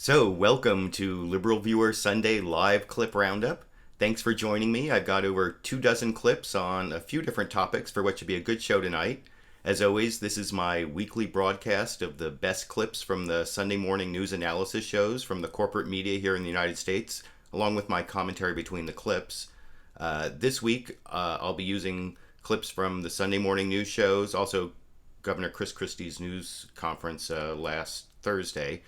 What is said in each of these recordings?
So, welcome to LiberalViewer Sunday Live Clip Roundup. Thanks for joining me. I've got over 24 clips on a few different topics for what should be a good show tonight. As always, this is my weekly broadcast of the best clips from the Sunday morning news analysis shows from the corporate media here in the United States, along with my commentary between the clips. This week, I'll be using clips from the Sunday morning news shows, also Governor Christie's news conference last Thursday.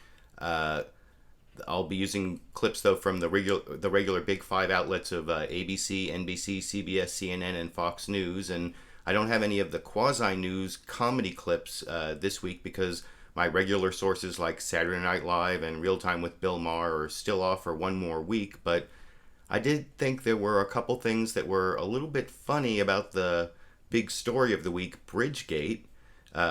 I'll be using clips, though, from the regular Big Five outlets of ABC, NBC, CBS, CNN, and Fox News. And I don't have any of the quasi-news comedy clips this week because my regular sources like Saturday Night Live and Real Time with Bill Maher are still off for one more week. But I did think there were a couple things that were a little bit funny about the big story of the week, BridgeGate.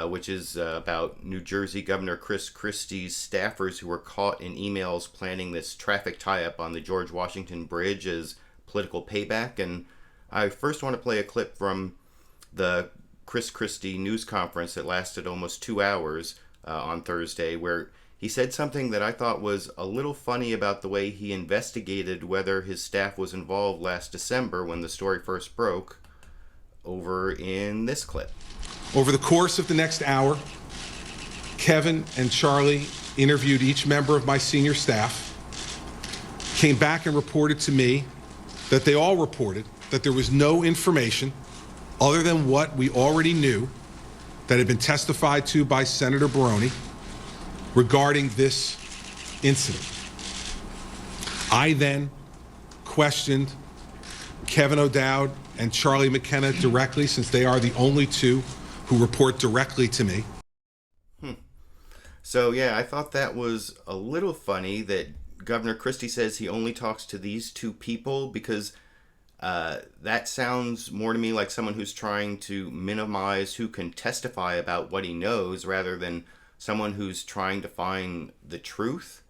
Which is about New Jersey Governor Christie's staffers who were caught in emails planning this traffic tie-up on the George Washington Bridge as political payback. And I first want to play a clip from the Christie news conference that lasted almost 2 hours on Thursday, where he said something that I thought was a little funny about the way he investigated whether his staff was involved last December when the story first broke, over in this clip. Over the course of the next hour, Kevin and Charlie interviewed each member of my senior staff, came back and reported to me that they all reported that there was no information other than what we already knew that had been testified to by Senator Baroni regarding this incident. I then questioned Kevin O'Dowd and Charlie McKenna directly, since they are the only two who report directly to me. So yeah, I thought that was a little funny that Governor Christie says he only talks to these two people, because that sounds more to me like someone who's trying to minimize who can testify about what he knows rather than someone who's trying to find the truth.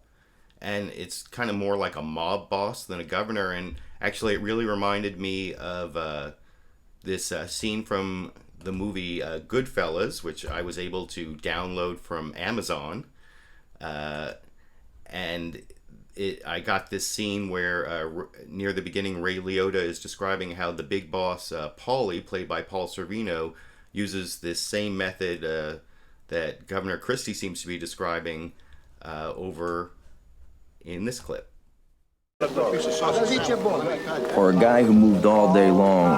And it's kind of more like a mob boss than a governor. And actually, it really reminded me of this scene from the movie Goodfellas, which I was able to download from Amazon. And I got this scene where near the beginning, Ray Liotta is describing how the big boss, Paulie, played by Paul Sorvino, uses this same method that Governor Christie seems to be describing over in this clip. For a guy who moved all day long,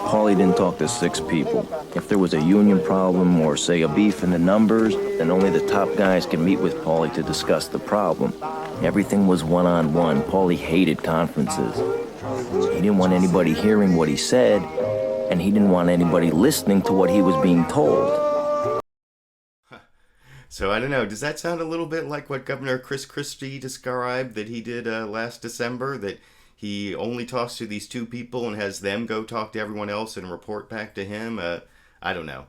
Paulie didn't talk to 6 people. If there was a union problem or, say, a beef in the numbers, then only the top guys can meet with Paulie to discuss the problem. Everything was one-on-one. Paulie hated conferences. He didn't want anybody hearing what he said, and he didn't want anybody listening to what he was being told. So I don't know, does that sound a little bit like what Governor Christie described that he did last December, that he only talks to these two people and has them go talk to everyone else and report back to him? I don't know.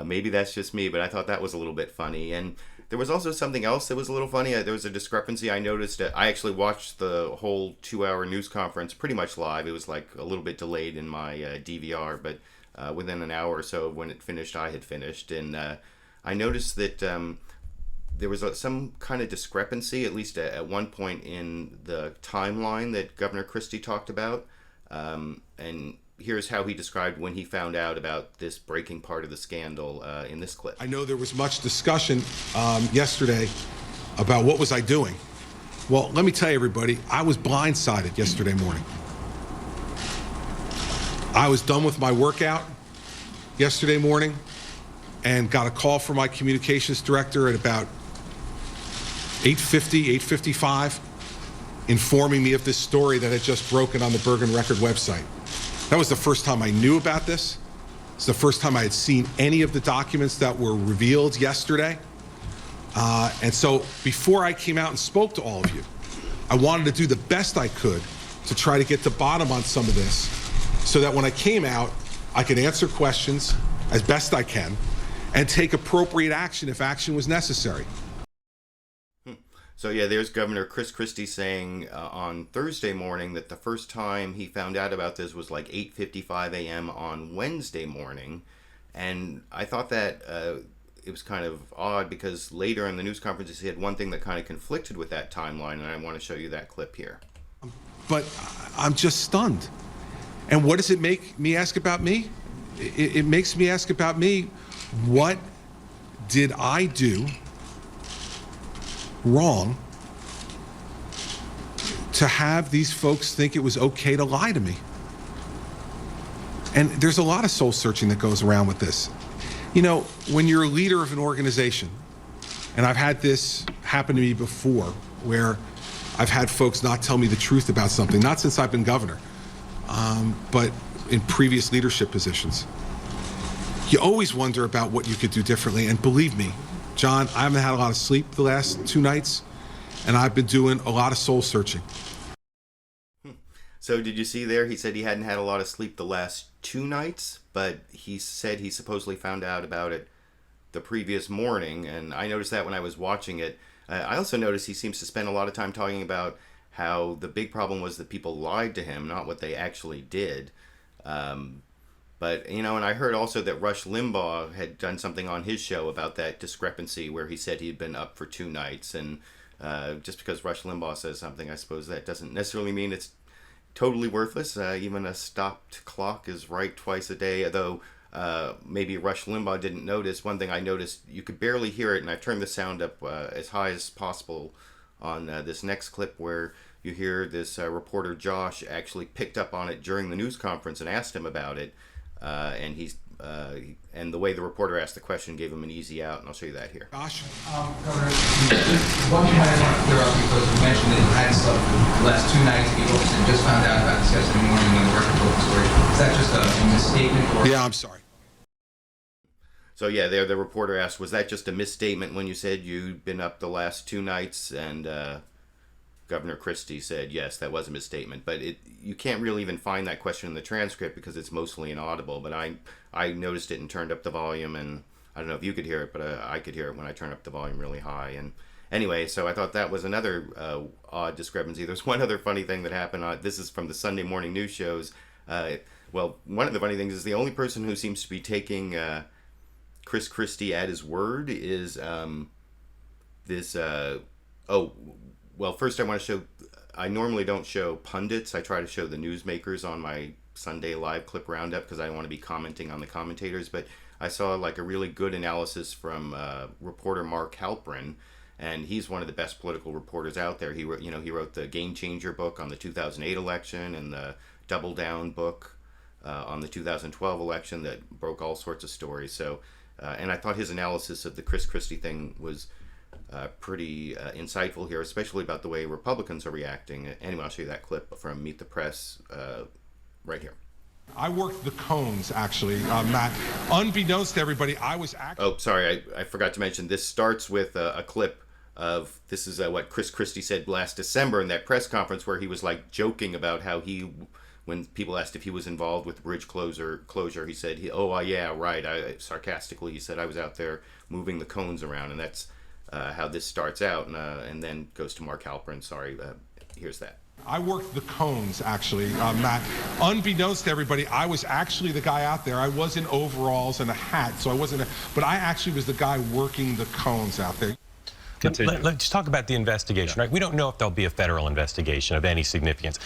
Maybe that's just me, but I thought that was a little bit funny. And there was also something else that was a little funny. There was a discrepancy I noticed. I actually watched the whole 2-hour news conference pretty much live. It was like a little bit delayed in my DVR, but within an hour or so when it finished, I had finished. And I noticed that there was some kind of discrepancy, at least at one point in the timeline that Governor Christie talked about. And here's how he described when he found out about this breaking part of the scandal in this clip. I know there was much discussion yesterday about what was I doing. Well, let me tell you, everybody, I was blindsided yesterday morning. I was done with my workout yesterday morning and got a call from my communications director at about 8:50, 8:55, informing me of this story that had just broken on the Bergen Record website. That was the first time I knew about this. It's the first time I had seen any of the documents that were revealed yesterday. And so before I came out and spoke to all of you, I wanted to do the best I could to try to get to bottom on some of this so that when I came out, I could answer questions as best I can and take appropriate action if action was necessary. So yeah, there's Governor Christie saying on Thursday morning that the first time he found out about this was like 8:55 a.m. on Wednesday morning. And I thought that it was kind of odd because later in the news conferences he had one thing that kind of conflicted with that timeline, and I want to show you that clip here. But I'm just stunned. And what does it make me ask about me? It makes me ask about me, what did I do wrong to have these folks think it was okay to lie to me? And there's a lot of soul searching that goes around with this. You know, when you're a leader of an organization, and I've had this happen to me before, where I've had folks not tell me the truth about something, not since I've been governor, but in previous leadership positions. You always wonder about what you could do differently. And believe me, John, I haven't had a lot of sleep the last 2 nights, and I've been doing a lot of soul searching. So did you see there? He said he hadn't had a lot of sleep the last 2 nights, but he said he supposedly found out about it the previous morning, and I noticed that when I was watching it. I also noticed he seems to spend a lot of time talking about how the big problem was that people lied to him, not what they actually did. But, you know, and I heard also that Rush Limbaugh had done something on his show about that discrepancy where he said he'd been up for 2 nights. And just because Rush Limbaugh says something, I suppose that doesn't necessarily mean it's totally worthless. Even a stopped clock is right twice a day, though maybe Rush Limbaugh didn't notice. One thing I noticed, you could barely hear it, and I've turned the sound up as high as possible on this next clip where you hear this reporter Josh actually picked up on it during the news conference and asked him about it. And the way the reporter asked the question gave him an easy out, and I'll show you that here. Josh? Governor, one thing I want to clear up, because you mentioned that you had slept the last 2 nights, people just found out about this yesterday morning when the record broke the story. Is that just a misstatement? Or? Yeah, I'm sorry. So yeah, there the reporter asked, was that just a misstatement when you said you'd been up the last 2 nights? And Governor Christie said, yes, that was a misstatement. But you can't really even find that question in the transcript because it's mostly inaudible. But I noticed it and turned up the volume, and I don't know if you could hear it, but I could hear it when I turned up the volume really high. And anyway, so I thought that was another odd discrepancy. There's one other funny thing that happened. This is from the Sunday morning news shows. Well, one of the funny things is the only person who seems to be taking Chris Christie at his word is well, first I want to show, I normally don't show pundits. I try to show the newsmakers on my Sunday live clip roundup because I don't want to be commenting on the commentators. But I saw like a really good analysis from reporter Mark Halperin, and he's one of the best political reporters out there. He wrote the Game Changer book on the 2008 election and the Double Down book on the 2012 election that broke all sorts of stories. So, and I thought his analysis of the Chris Christie thing was pretty insightful here, especially about the way Republicans are reacting. Anyway, I'll show you that clip from Meet the Press right here. I worked the cones, actually, Matt. Unbeknownst to everybody, I was actually... Oh, sorry, I forgot to mention, this starts with a clip of, this is what Chris Christie said last December in that press conference where he was like joking about how when people asked if he was involved with bridge closure, he said, yeah, right. Sarcastically, he said, I was out there moving the cones around, and that's how this starts out, and then goes to Mark Halperin. Sorry, here's that. I worked the cones, actually, Matt. Unbeknownst to everybody, I was actually the guy out there. I was in overalls and a hat, so I wasn't, but I actually was the guy working the cones out there. Let's talk about the investigation, right? We don't know if there'll be a federal investigation of any significance.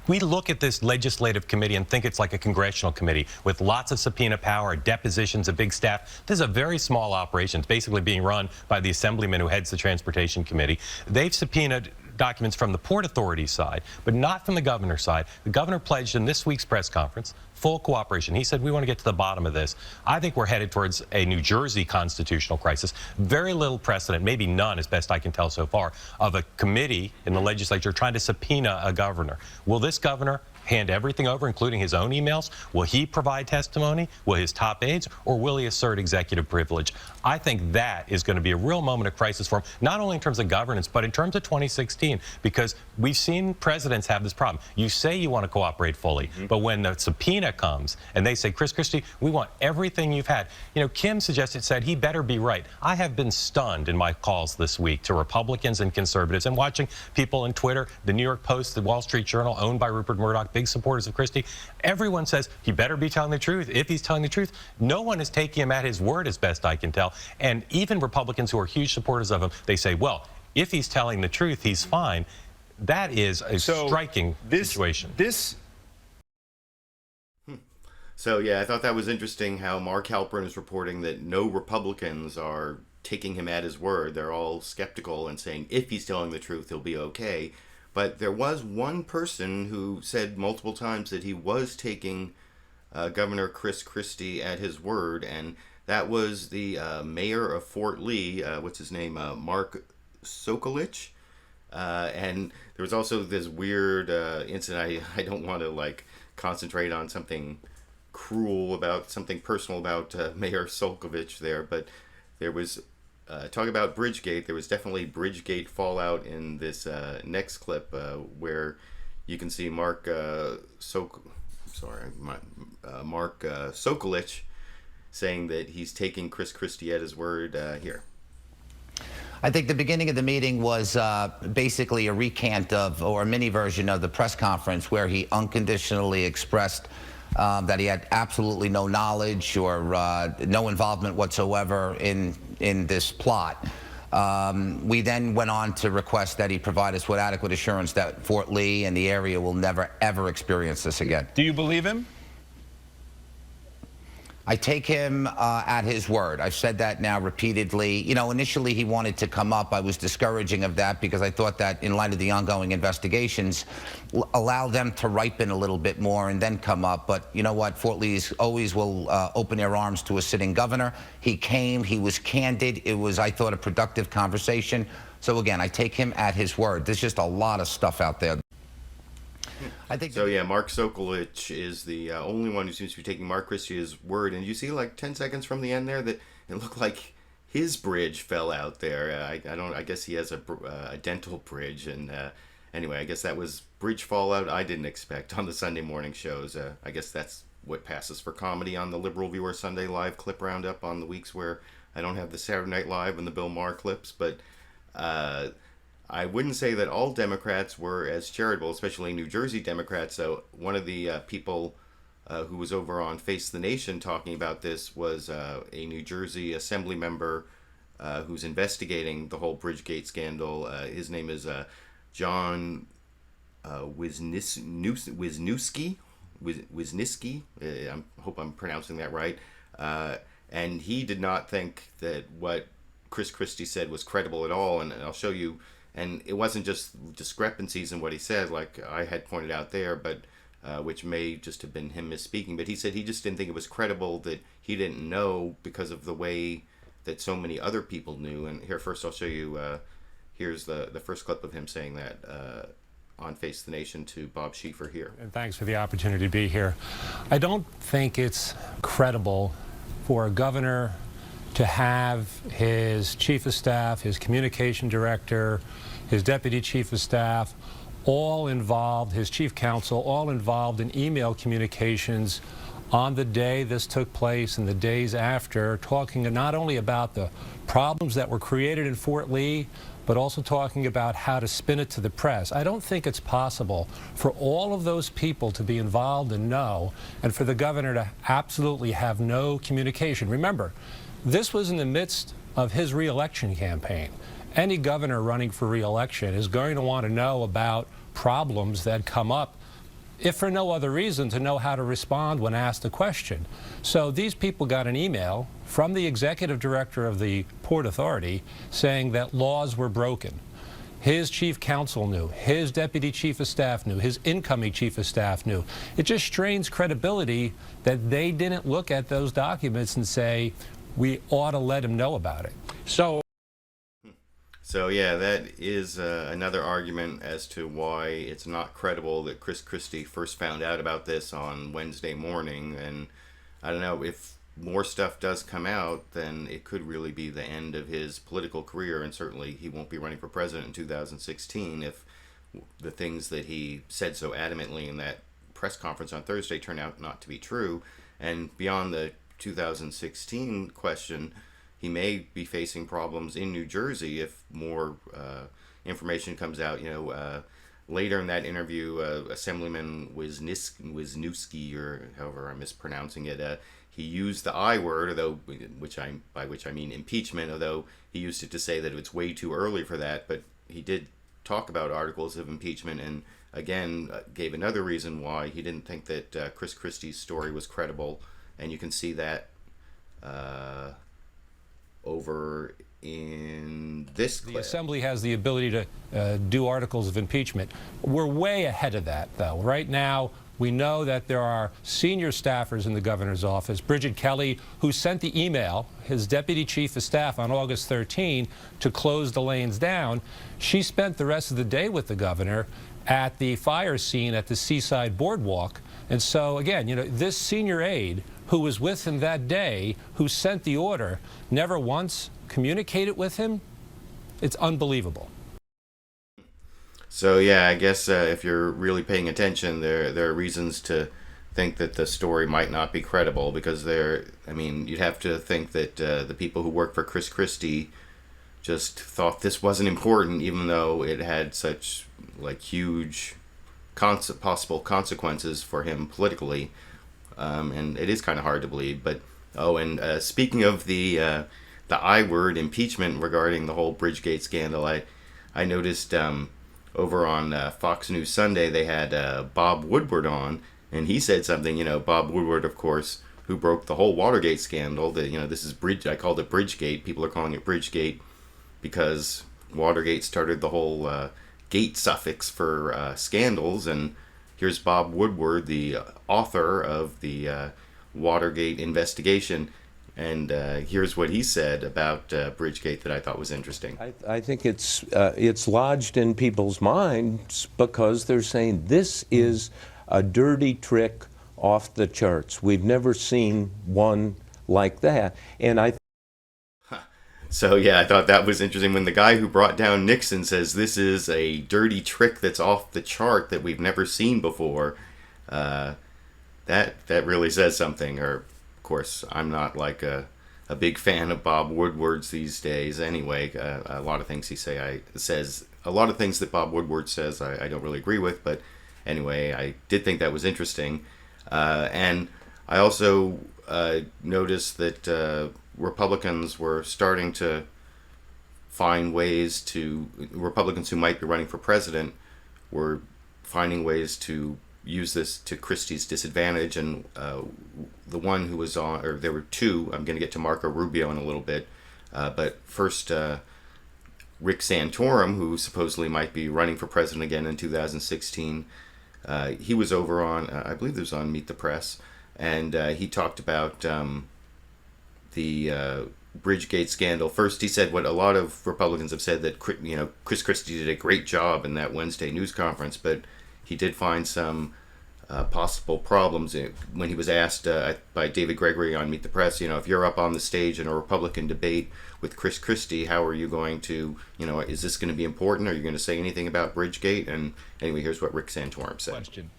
We look at this legislative committee and think it's like a congressional committee with lots of subpoena power, depositions, a big staff. This is a very small operation. It's basically being run by the assemblyman who heads the Transportation Committee. They've subpoenaed documents from the Port Authority side, but not from the governor's side. The governor pledged in this week's press conference full cooperation. He said, we want to get to the bottom of this. I think we're headed towards a New Jersey constitutional crisis. Very little precedent, maybe none, as best I can tell so far, of a committee in the legislature trying to subpoena a governor. Will this governor hand everything over, including his own emails? Will he provide testimony? Will his top aides? Or will he assert executive privilege? I think that is going to be a real moment of crisis for him, not only in terms of governance, but in terms of 2016, because we've seen presidents have this problem. You say you want to cooperate fully, but when the subpoena comes and they say, Chris Christie, we want everything you've had. You know, Kim said he better be right. I have been stunned in my calls this week to Republicans and conservatives and watching people on Twitter, the New York Post, the Wall Street Journal, owned by Rupert Murdoch, big supporters of Christie. Everyone says he better be telling the truth. If he's telling the truth, no one is taking him at his word, as best I can tell. And even Republicans who are huge supporters of him, they say, well, if he's telling the truth, he's fine. That is a striking situation. So, yeah, I thought that was interesting how Mark Halperin is reporting that no Republicans are taking him at his word. They're all skeptical and saying if he's telling the truth, he'll be okay. But there was one person who said multiple times that he was taking Governor Christie at his word, and that was the mayor of Fort Lee, what's his name, Mark Sokolich. And there was also this weird incident. I don't want to concentrate on something cruel about something personal about Mayor Sokolich there, but there was talk about BridgeGate. There was definitely BridgeGate fallout in this next clip where you can see Mark Sokolich saying that he's taking Christie at his word here. I think the beginning of the meeting was basically a recant of, or a mini version of, the press conference where he unconditionally expressed that he had absolutely no knowledge or no involvement whatsoever in this plot. We then went on to request that he provide us with adequate assurance that Fort Lee and the area will never, ever experience this again. Do you believe him? I take him at his word. I've said that now repeatedly. You know, initially he wanted to come up. I was discouraging of that because I thought that in light of the ongoing investigations, allow them to ripen a little bit more and then come up. But you know what? Fort Lee's always will open their arms to a sitting governor. He came. He was candid. It was, I thought, a productive conversation. So again, I take him at his word. There's just a lot of stuff out there. I think so. Yeah, Mark Sokolich is the only one who seems to be taking Mark Christie's word. And you see, 10 seconds from the end there, that it looked like his bridge fell out there. I guess he has a dental bridge. And anyway, I guess that was bridge fallout I didn't expect on the Sunday morning shows. I guess that's what passes for comedy on the LiberalViewer Sunday Live clip roundup on the weeks where I don't have the Saturday Night Live and the Bill Maher clips, but. I wouldn't say that all Democrats were as charitable, especially New Jersey Democrats. So one of the people who was over on Face the Nation talking about this was a New Jersey Assemblymember who's investigating the whole BridgeGate scandal. His name is John Wisniewski. I hope I'm pronouncing that right. And he did not think that what Christie said was credible at all. And I'll show you. And it wasn't just discrepancies in what he said, like I had pointed out there, but which may just have been him misspeaking. But he said he just didn't think it was credible, that he didn't know because of the way that so many other people knew. And here, first, I'll show you. Here's the first clip of him saying that on Face the Nation to Bob Schieffer here. And thanks for the opportunity to be here. I don't think it's credible for a governor to have his chief of staff, his communication director, his deputy chief of staff, all involved, his chief counsel, all involved in email communications on the day this took place and the days after, talking not only about the problems that were created in Fort Lee, but also talking about how to spin it to the press. I don't think it's possible for all of those people to be involved and know, and for the governor to absolutely have no communication. Remember, this was in the midst of his re-election campaign. Any governor running for re-election is going to want to know about problems that come up, if for no other reason, to know how to respond when asked a question. So these people got an email from the executive director of the Port Authority saying that laws were broken. His chief counsel knew, his deputy chief of staff knew, his incoming chief of staff knew. It just strains credibility that they didn't look at those documents and say, we ought to let him know about it. So yeah, that is another argument as to why it's not credible that Christie first found out about this on Wednesday morning. And I don't know, if more stuff does come out, then it could really be the end of his political career, and certainly he won't be running for president in 2016 if the things that he said so adamantly in that press conference on Thursday turn out not to be true. And beyond the 2016 question, he may be facing problems in New Jersey if more information comes out. later in that interview, Assemblyman Wisniewski, or however I'm mispronouncing it, he used the I word, although by which I mean impeachment, although he used it to say that it's way too early for that. But he did talk about articles of impeachment, and again gave another reason why he didn't think that Chris Christie's story was credible, and you can see that over in this clip. The Assembly has the ability to do articles of impeachment. We're way ahead of that, though. Right now, we know that there are senior staffers in the governor's office. Bridget Kelly, who sent the email, his deputy chief of staff, on August 13 to close the lanes down, she spent the rest of the day with the governor at the fire scene at the Seaside Boardwalk. And so, again, you know, this senior aide who was with him that day, who sent the order, never once communicated with him. It's unbelievable. So yeah, I guess if you're really paying attention, there are reasons to think that the story might not be credible, because you'd have to think that the people who work for Chris Christie just thought this wasn't important, even though it had such huge possible consequences for him politically. And it is kind of hard to believe. But speaking of the I word, impeachment, regarding the whole BridgeGate scandal, I noticed over on Fox News Sunday they had Bob Woodward on, and he said something. Bob Woodward, of course, who broke the whole Watergate scandal. That this is I called it BridgeGate. People are calling it BridgeGate because Watergate started the whole gate suffix for scandals. And here's Bob Woodward, the author of the Watergate investigation, and here's what he said about BridgeGate that I thought was interesting. I think it's lodged in people's minds because they're saying this is a dirty trick off the charts. We've never seen one like that, and So yeah, I thought that was interesting when the guy who brought down Nixon says this is a dirty trick that's off the chart that we've never seen before. That really says something. Or, of course, I'm not a big fan of Bob Woodward's these days. Anyway, a lot of things a lot of things that Bob Woodward says I don't really agree with. But anyway, I did think that was interesting, and I also noticed that Republicans were starting to find ways Republicans who might be running for president were finding ways to use this to Christie's disadvantage. And the one who was on, or there were two, I'm going to get to Marco Rubio in a little bit, but first Rick Santorum, who supposedly might be running for president again in 2016, he was over on, I believe it was on Meet the Press, and he talked about the BridgeGate scandal. First, he said what a lot of Republicans have said, that Chris Christie did a great job in that Wednesday news conference, but he did find some possible problems when he was asked by David Gregory on Meet the Press, if you're up on the stage in a Republican debate with Chris Christie, how are you going to, is this going to be important? Are you going to say anything about BridgeGate? And anyway, here's what Rick Santorum said. Question.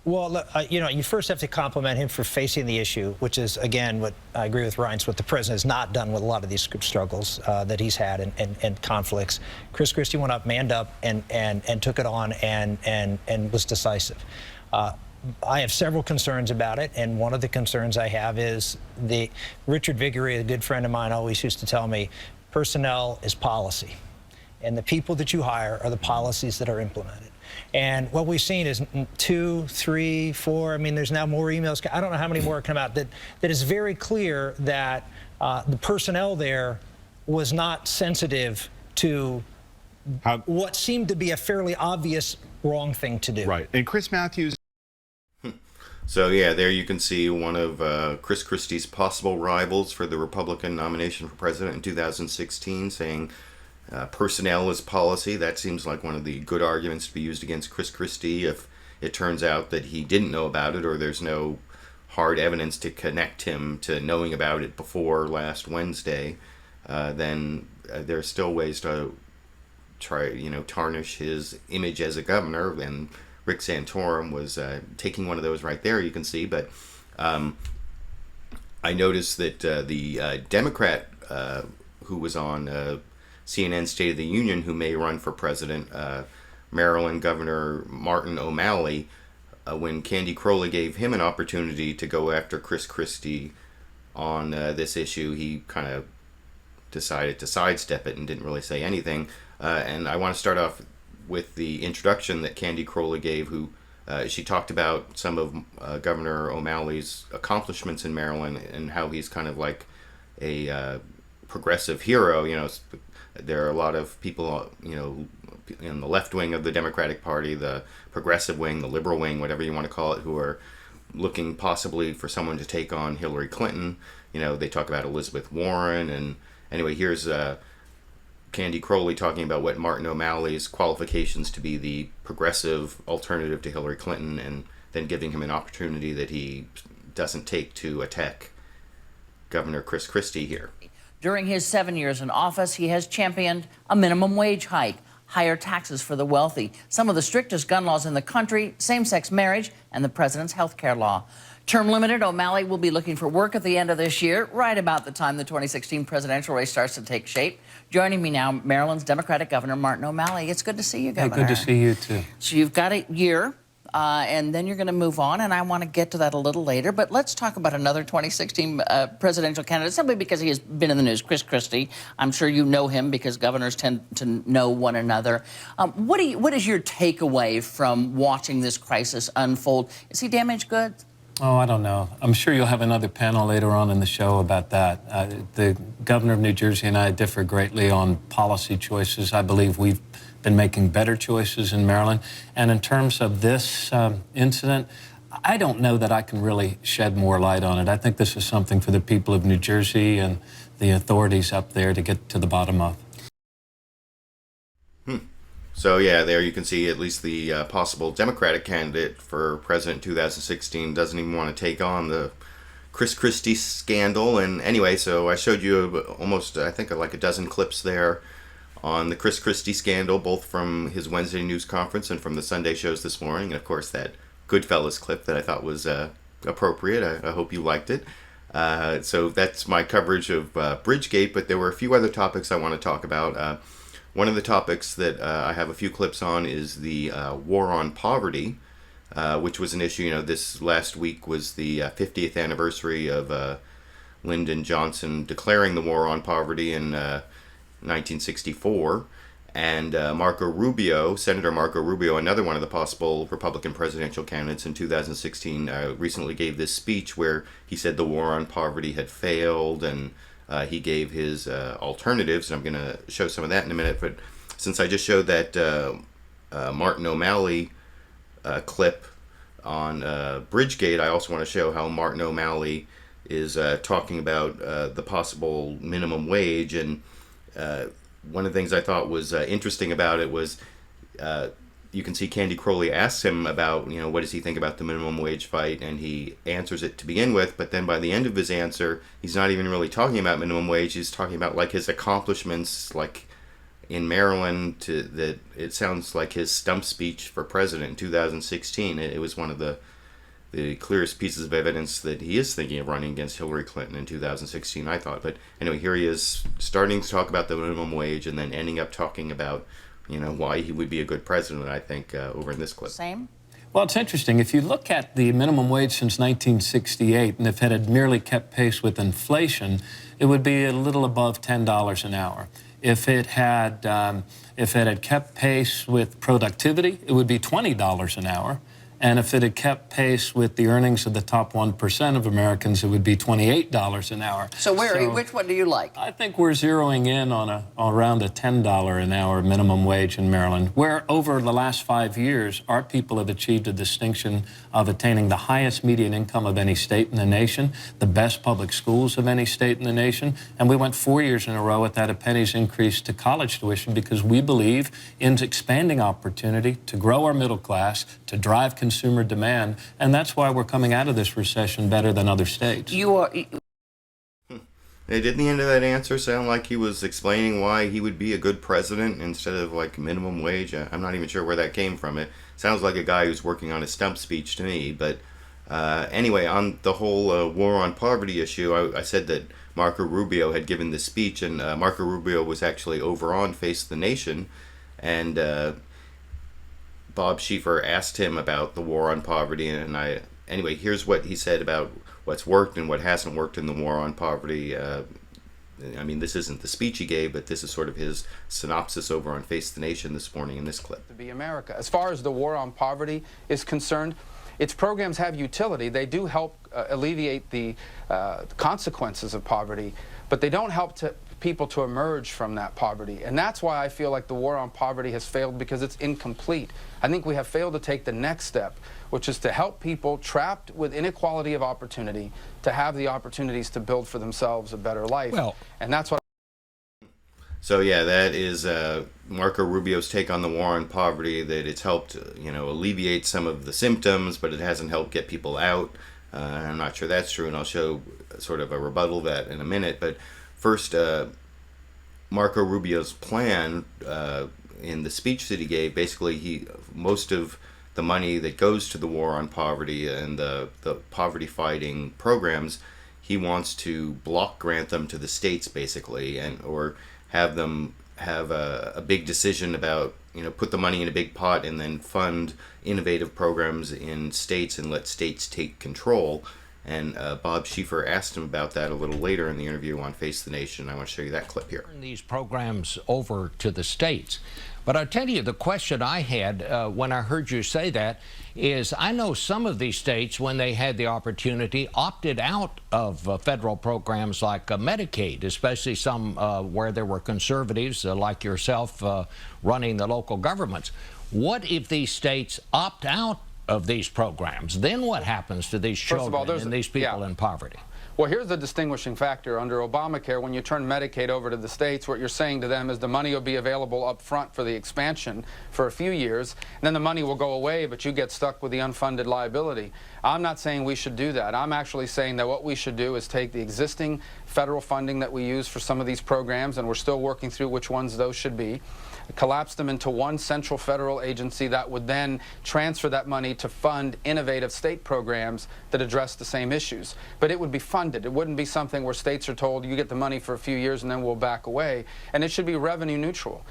Well, you first have to compliment him for facing the issue, which is, again, what I agree with Ryan, what the president has not done with a lot of these struggles that he's had and conflicts. Chris Christie went up, manned up, and took it on and was decisive. I have several concerns about it, and one of the concerns I have is Richard Viguerie, a good friend of mine, always used to tell me, personnel is policy, and the people that you hire are the policies that are implemented. And what we've seen is 2, 3, 4. I mean, there's now more emails. I don't know how many more come out. That is very clear that the personnel there was not sensitive to what seemed to be a fairly obvious wrong thing to do. Right. And Chris Matthews. So yeah, there you can see one of Chris Christie's possible rivals for the Republican nomination for president in 2016 saying personnel is policy. That seems like one of the good arguments to be used against Chris Christie if it turns out that he didn't know about it, or there's no hard evidence to connect him to knowing about it before last Wednesday. Then there's still ways to try, tarnish his image as a governor. And Rick Santorum was taking one of those right there, you can see. But I noticed that the Democrat who was on CNN State of the Union, who may run for president, Maryland Governor Martin O'Malley, when Candy Crowley gave him an opportunity to go after Chris Christie on this issue, he kind of decided to sidestep it and didn't really say anything. And I want to start off with the introduction that Candy Crowley gave, who she talked about some of Governor O'Malley's accomplishments in Maryland and how he's kind of like a progressive hero. You know, there are a lot of people, you know, in the left wing of the Democratic Party, the progressive wing, the liberal wing, whatever you want to call it, who are looking possibly for someone to take on Hillary Clinton. You know, they talk about Elizabeth Warren. And anyway, here's Candy Crowley talking about what Martin O'Malley's qualifications to be the progressive alternative to Hillary Clinton, and then giving him an opportunity that he doesn't take to attack Governor Chris Christie here. During his 7 years in office, he has championed a minimum wage hike, higher taxes for the wealthy, some of the strictest gun laws in the country, same-sex marriage, and the president's health care law. Term limited, O'Malley will be looking for work at the end of this year, right about the time the 2016 presidential race starts to take shape. Joining me now, Maryland's Democratic Governor Martin O'Malley. It's good to see you, Governor. Hey, good to see you, too. So you've got a year, and then you're going to move on, and I want to get to that a little later. But let's talk about another 2016 presidential candidate, simply because he has been in the news, Chris Christie. I'm sure you know him because governors tend to know one another. What is your takeaway from watching this crisis unfold? Is he damaged goods? Oh, I don't know. I'm sure you'll have another panel later on in the show about that. The governor of New Jersey and I differ greatly on policy choices. I believe we've been making better choices in Maryland. And in terms of this incident, I don't know that I can really shed more light on it. I think this is something for the people of New Jersey and the authorities up there to get to the bottom of. So yeah, there you can see at least the possible Democratic candidate for president 2016 doesn't even want to take on the Chris Christie scandal. And anyway, so I showed you almost, I think, like a dozen clips there on the Chris Christie scandal, both from his Wednesday news conference and from the Sunday shows this morning. And of course, that Goodfellas clip that I thought was appropriate. I hope you liked it. So that's my coverage of BridgeGate, but there were a few other topics I want to talk about. One of the topics that I have a few clips on is the war on poverty, which was an issue. You know, this last week was the 50th anniversary of Lyndon Johnson declaring the war on poverty in 1964. And Senator Marco Rubio, another one of the possible Republican presidential candidates in 2016, recently gave this speech where he said the war on poverty had failed, and he gave his alternatives, and I'm going to show some of that in a minute. But since I just showed that Martin O'Malley clip on BridgeGate, I also want to show how Martin O'Malley is talking about the possible minimum wage. And one of the things I thought was interesting about it was you can see Candy Crowley asks him about, you know, what does he think about the minimum wage fight, and he answers it to begin with, but then by the end of his answer, he's not even really talking about minimum wage. He's talking about like his accomplishments, like in Maryland, that it sounds like his stump speech for president in 2016. It was one of the clearest pieces of evidence that he is thinking of running against Hillary Clinton in 2016, I thought. But anyway, here he is starting to talk about the minimum wage and then ending up talking about, you know, why he would be a good president, I think, over in this clip. Same. Well, it's interesting. If you look at the minimum wage since 1968, and if it had merely kept pace with inflation, it would be a little above $10 an hour. If it had kept pace with productivity, it would be $20 an hour. And if it had kept pace with the earnings of the top 1% of Americans, it would be $28 an hour. So which one do you like? I think we're zeroing in on around a $10 an hour minimum wage in Maryland, where over the last 5 years, our people have achieved a distinction of attaining the highest median income of any state in the nation, the best public schools of any state in the nation, and we went 4 years in a row without a penny's increase to college tuition because we believe in expanding opportunity to grow our middle class, to drive consumer demand, and that's why we're coming out of this recession better than other states. Didn't the end of that answer sound like he was explaining why he would be a good president instead of like minimum wage? I'm not even sure where that came from. It sounds like a guy who's working on a stump speech to me. But anyway, on the whole war on poverty issue, I said that Marco Rubio had given this speech, and Marco Rubio was actually over on Face the Nation, and Bob Schieffer asked him about the war on poverty, and anyway, here's what he said about what's worked and what hasn't worked in the war on poverty. I mean, this isn't the speech he gave, but this is sort of his synopsis over on Face the Nation this morning in this clip. To be America. As far as the war on poverty is concerned, its programs have utility. They do help alleviate the consequences of poverty, but they don't help people to emerge from that poverty. And that's why I feel like the war on poverty has failed, because it's incomplete. I think we have failed to take the next step, which is to help people trapped with inequality of opportunity to have the opportunities to build for themselves a better life. And that's what. So yeah, that is Marco Rubio's take on the war on poverty, that it's helped, alleviate some of the symptoms, but it hasn't helped get people out. I'm not sure that's true, and I'll show sort of a rebuttal of that in a minute. But first, Marco Rubio's plan in the speech that he gave, basically most of the money that goes to the war on poverty and the poverty fighting programs, he wants to block grant them to the states, basically, or have them have a big decision about, put the money in a big pot and then fund innovative programs in states and let states take control. And Bob Schieffer asked him about that a little later in the interview on Face the Nation. I want to show you that clip here. These programs over to the states. But I'll tell you, the question I had when I heard you say that is, I know some of these states, when they had the opportunity, opted out of federal programs like Medicaid, especially some where there were conservatives like yourself running the local governments. What if these states opt out of these programs? Then what happens to these children and these people in poverty? Well, here's the distinguishing factor. Under Obamacare, when you turn Medicaid over to the states, what you're saying to them is the money will be available up front for the expansion for a few years, and then the money will go away, but you get stuck with the unfunded liability. I'm not saying we should do that. I'm actually saying that what we should do is take the existing federal funding that we use for some of these programs, and we're still working through which ones those should be, collapse them into one central federal agency that would then transfer that money to fund innovative state programs that address the same issues. But it would be funded. It wouldn't be something where states are told, you get the money for a few years and then we'll back away. And it should be revenue neutral.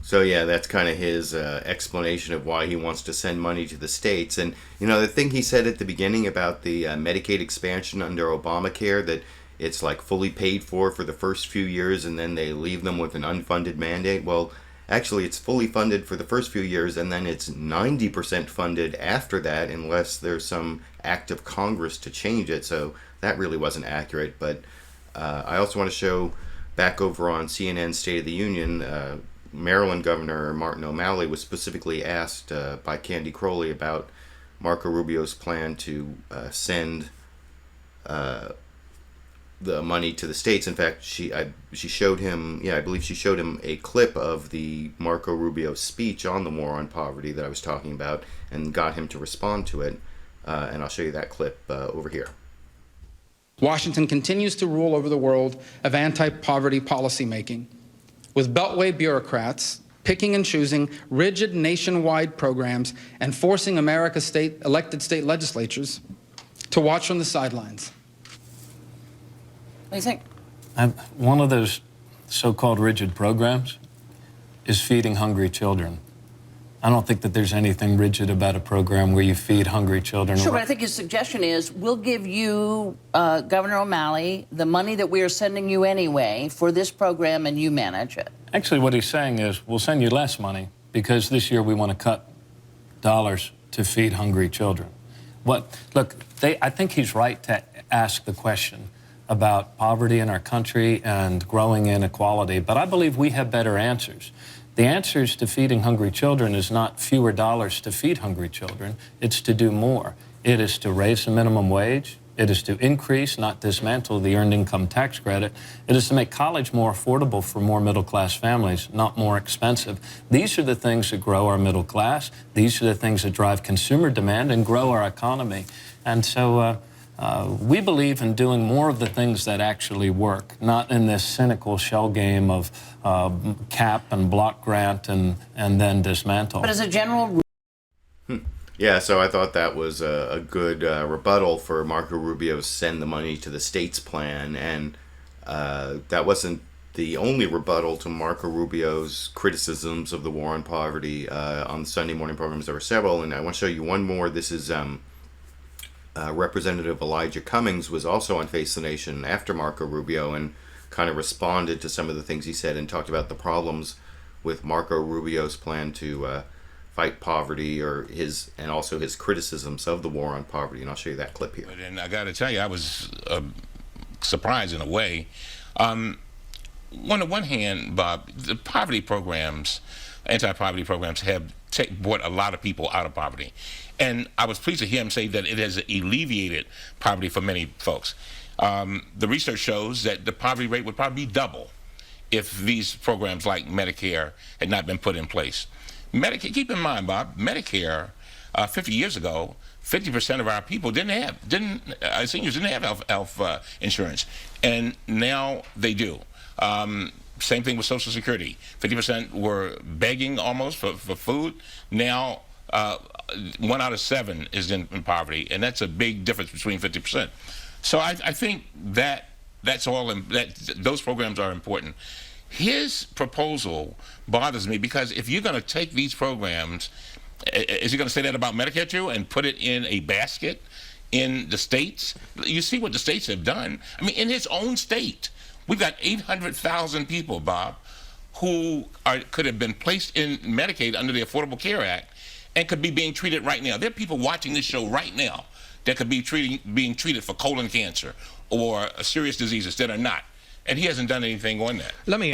So yeah, that's kind of his explanation of why he wants to send money to the states. And the thing he said at the beginning about the Medicaid expansion under Obamacare, that it's like fully paid for the first few years and then they leave them with an unfunded mandate. Well, actually it's fully funded for the first few years and then it's 90% funded after that, unless there's some act of Congress to change it. So that really wasn't accurate. But I also want to show back over on CNN State of the Union, Maryland Governor Martin O'Malley was specifically asked by Candy Crowley about Marco Rubio's plan to send the money to the states. In fact, she showed him, I believe she showed him a clip of the Marco Rubio speech on the war on poverty that I was talking about and got him to respond to it. And I'll show you that clip over here. Washington continues to rule over the world of anti-poverty policymaking, with beltway bureaucrats picking and choosing rigid nationwide programs and forcing America's elected state legislatures to watch from the sidelines. What do you think? One of those so-called rigid programs is feeding hungry children. I don't think that there's anything rigid about a program where you feed hungry children. Sure, but I think his suggestion is, we'll give you, Governor O'Malley, the money that we are sending you anyway for this program, and you manage it. Actually, what he's saying is, we'll send you less money because this year we want to cut dollars to feed hungry children. Look, I think he's right to ask the question about poverty in our country and growing inequality, but I believe we have better answers. The answers to feeding hungry children is not fewer dollars to feed hungry children. It's to do more. It is to raise the minimum wage. It is to increase, not dismantle, the earned income tax credit. It is to make college more affordable for more middle-class families, not more expensive. These are the things that grow our middle class. These are the things that drive consumer demand and grow our economy. And so we believe in doing more of the things that actually work, not in this cynical shell game of cap and block grant and then dismantle. But as a general... Yeah, so I thought that was a good rebuttal for Marco Rubio's send the money to the states plan, and that wasn't the only rebuttal to Marco Rubio's criticisms of the war on poverty on the Sunday morning programs. There were several, and I want to show you one more. This is Representative Elijah Cummings was also on Face the Nation after Marco Rubio and kind of responded to some of the things he said and talked about the problems with Marco Rubio's plan to fight poverty, and also his criticisms of the war on poverty. And I'll show you that clip here. And I got to tell you, I was surprised in a way. On the one hand, Bob, the poverty programs, anti-poverty programs, have brought a lot of people out of poverty. And I was pleased to hear him say that it has alleviated poverty for many folks. The research shows that the poverty rate would probably be double if these programs like Medicare had not been put in place. Medicare, keep in mind, Bob, Medicare 50 years ago, 50% of our people seniors didn't have health insurance, and now they do. Same thing with Social Security. 50% were begging almost for food. Now 1 out of 7 is in poverty, and that's a big difference between 50%. So I think that's all. Those programs are important. His proposal bothers me because if you're going to take these programs, is he going to say that about Medicare too and put it in a basket in the states? You see what the states have done. I mean, in his own state, we've got 800,000 people, Bob, who could have been placed in Medicaid under the Affordable Care Act and could be being treated right now. There are people watching this show right now that could be being treated for colon cancer or serious diseases that are not. And he hasn't done anything on that. Let me.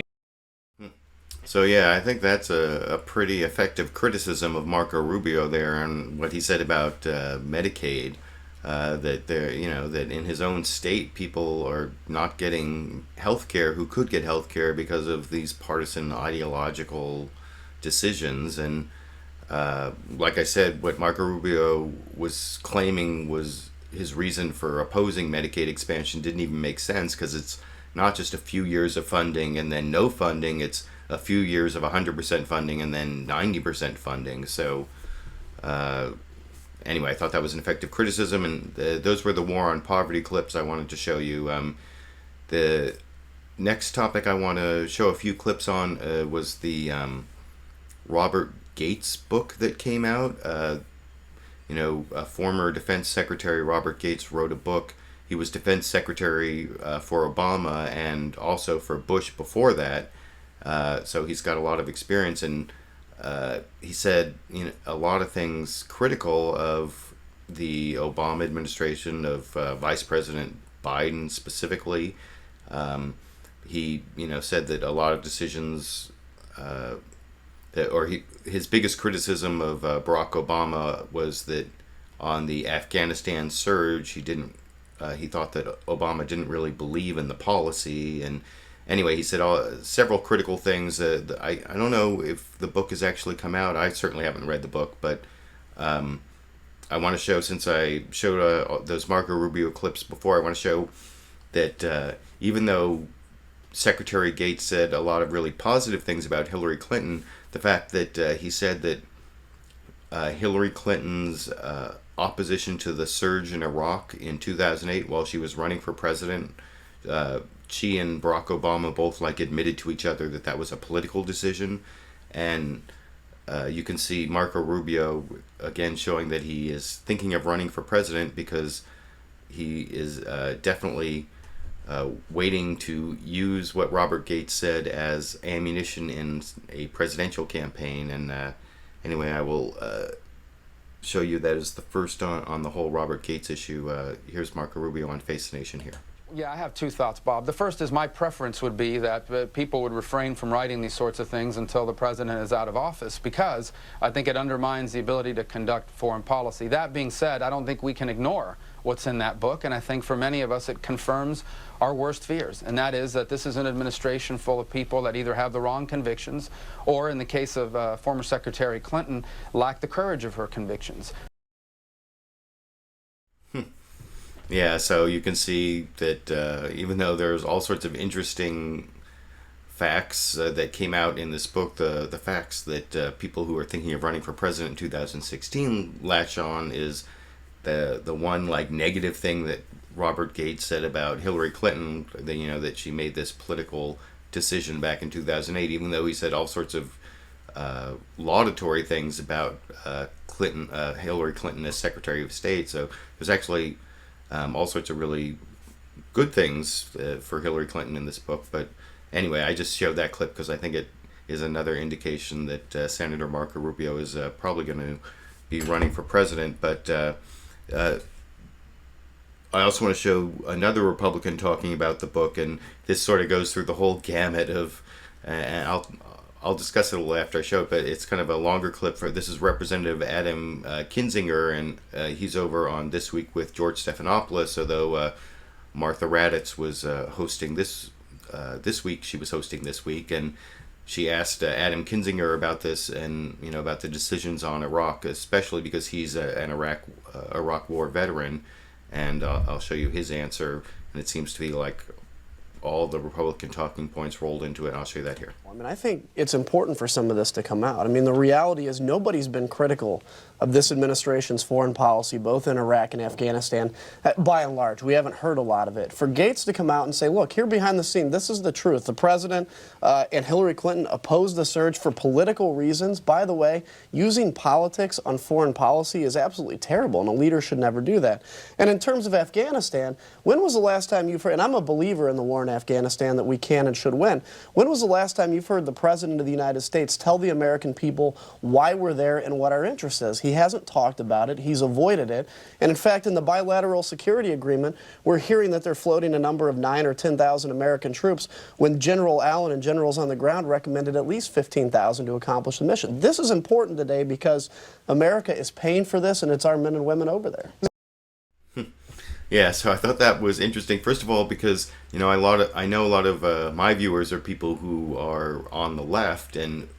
So yeah, I think that's a pretty effective criticism of Marco Rubio there and what he said about Medicaid. That that in his own state people are not getting health care who could get health care because of these partisan ideological decisions. And like I said, what Marco Rubio was claiming was his reason for opposing Medicaid expansion didn't even make sense, because it's not just a few years of funding and then no funding, it's a few years of 100% funding and then 90% funding. So anyway, I thought that was an effective criticism, and those were the war on poverty clips I wanted to show you. The next topic I want to show a few clips on was the Robert Gates book that came out. Former Defense Secretary Robert Gates wrote a book. He was Defense Secretary for Obama and also for Bush before that. So he's got a lot of experience, and he said a lot of things critical of the Obama administration, of Vice President Biden specifically. He said that a lot of decisions his biggest criticism of Barack Obama was that on the Afghanistan surge, he thought that Obama didn't really believe in the policy. And anyway, he said several critical things. I don't know if the book has actually come out. I certainly haven't read the book, but I want to show, since I showed those Marco Rubio clips before, I want to show that even though Secretary Gates said a lot of really positive things about Hillary Clinton, the fact that he said that Hillary Clinton's opposition to the surge in Iraq in 2008 while she was running for president, she and Barack Obama both admitted to each other that was a political decision. And you can see Marco Rubio again showing that he is thinking of running for president because he is definitely waiting to use what Robert Gates said as ammunition in a presidential campaign. And anyway, I will show you that as the first on the whole Robert Gates issue. Here's Marco Rubio on Face the Nation here. Yeah, I have two thoughts, Bob. The first is my preference would be that people would refrain from writing these sorts of things until the president is out of office, because I think it undermines the ability to conduct foreign policy. That being said, I don't think we can ignore what's in that book, and I think for many of us it confirms our worst fears, and that is that this is an administration full of people that either have the wrong convictions or, in the case of former Secretary Clinton, lack the courage of her convictions. Yeah, so you can see that even though there's all sorts of interesting facts that came out in this book, the facts that people who are thinking of running for president in 2016 latch on is the one negative thing that Robert Gates said about Hillary Clinton, that she made this political decision back in 2008, even though he said all sorts of laudatory things about Hillary Clinton as Secretary of State. So there's actually all sorts of really good things for Hillary Clinton in this book. But anyway, I just showed that clip because I think it is another indication that Senator Marco Rubio is probably going to be running for president. But I also want to show another Republican talking about the book, and this sort of goes through the whole gamut of, and I'll discuss it a little after I show it, but it's kind of a longer clip. This is Representative Adam Kinzinger, and he's over on This Week with George Stephanopoulos, although Martha Raddatz was hosting this week. She was hosting This Week, and she asked Adam Kinzinger about this and, about the decisions on Iraq, especially because he's an Iraq War veteran. And I'll show you his answer, and it seems to be like all the Republican talking points rolled into it, and I'll show you that here. I mean, I think it's important for some of this to come out. I mean, the reality is nobody's been critical of this administration's foreign policy, both in Iraq and Afghanistan, by and large. We haven't heard a lot of it. For Gates to come out and say, look, here behind the scene, this is the truth. The president and Hillary Clinton opposed the surge for political reasons. By the way, using politics on foreign policy is absolutely terrible, and a leader should never do that. And in terms of Afghanistan, when was the last time you've heard, and I'm a believer in the war in Afghanistan that we can and should win, when was the last time you've heard the President of the United States tell the American people why we're there and what our interest is? He hasn't talked about it. He's avoided it. And in fact, in the bilateral security agreement, we're hearing that they're floating a number of 9,000 or 10,000 American troops when General Allen and generals on the ground recommended at least 15,000 to accomplish the mission. This is important today because America is paying for this, and it's our men and women over there. Yeah, so I thought that was interesting. First of all, because I know a lot of my viewers are people who are on the left and